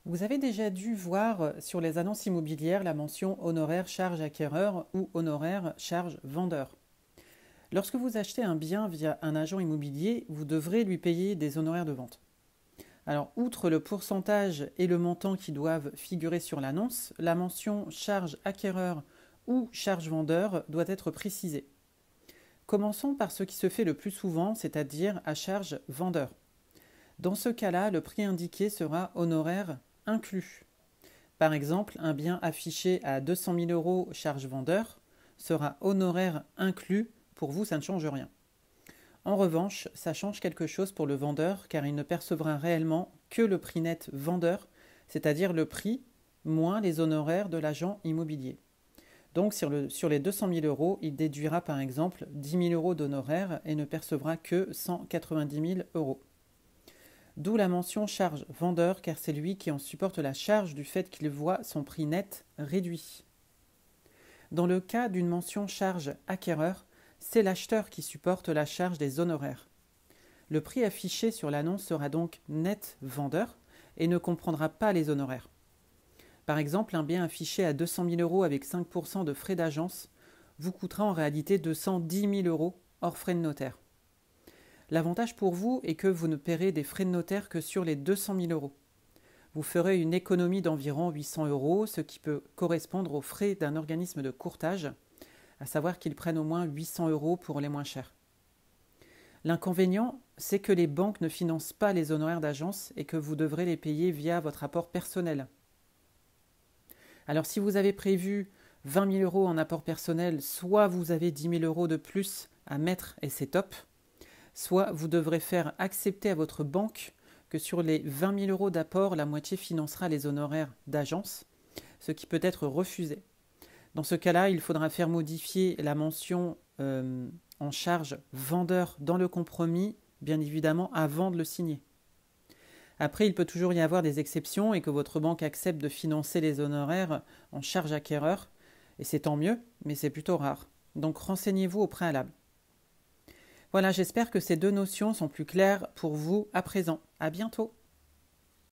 Vous avez déjà dû voir sur les annonces immobilières la mention honoraire charge acquéreur ou honoraire charge vendeur. Lorsque vous achetez un bien via un agent immobilier, vous devrez lui payer des honoraires de vente. Alors, outre le pourcentage et le montant qui doivent figurer sur l'annonce, la mention charge acquéreur ou charge vendeur doit être précisée. Commençons par ce qui se fait le plus souvent, c'est-à-dire à charge vendeur. Dans ce cas-là, le prix indiqué sera honoraire inclus. Par exemple, un bien affiché à 200 000 euros charge vendeur sera honoraire inclus. Pour vous, ça ne change rien. En revanche, ça change quelque chose pour le vendeur car il ne percevra réellement que le prix net vendeur, c'est-à-dire le prix moins les honoraires de l'agent immobilier. Donc sur les 200 000 euros, il déduira par exemple 10 000 euros d'honoraires et ne percevra que 190 000 euros. D'où la mention charge vendeur car c'est lui qui en supporte la charge du fait qu'il voit son prix net réduit. Dans le cas d'une mention charge acquéreur, c'est l'acheteur qui supporte la charge des honoraires. Le prix affiché sur l'annonce sera donc net vendeur et ne comprendra pas les honoraires. Par exemple, un bien affiché à 200 000 euros avec 5% de frais d'agence vous coûtera en réalité 210 000 euros hors frais de notaire. L'avantage pour vous est que vous ne paierez des frais de notaire que sur les 200 000 euros. Vous ferez une économie d'environ 800 euros, ce qui peut correspondre aux frais d'un organisme de courtage, à savoir qu'ils prennent au moins 800 euros pour les moins chers. L'inconvénient, c'est que les banques ne financent pas les honoraires d'agence et que vous devrez les payer via votre apport personnel. Alors si vous avez prévu 20 000 euros en apport personnel, soit vous avez 10 000 euros de plus à mettre et c'est top, soit vous devrez faire accepter à votre banque que sur les 20 000 euros d'apport, la moitié financera les honoraires d'agence, ce qui peut être refusé. Dans ce cas-là, il faudra faire modifier la mention en charge vendeur dans le compromis, bien évidemment avant de le signer. Après, il peut toujours y avoir des exceptions et que votre banque accepte de financer les honoraires en charge acquéreur, et c'est tant mieux, mais c'est plutôt rare. Donc renseignez-vous au préalable. Voilà, j'espère que ces deux notions sont plus claires pour vous à présent. À bientôt.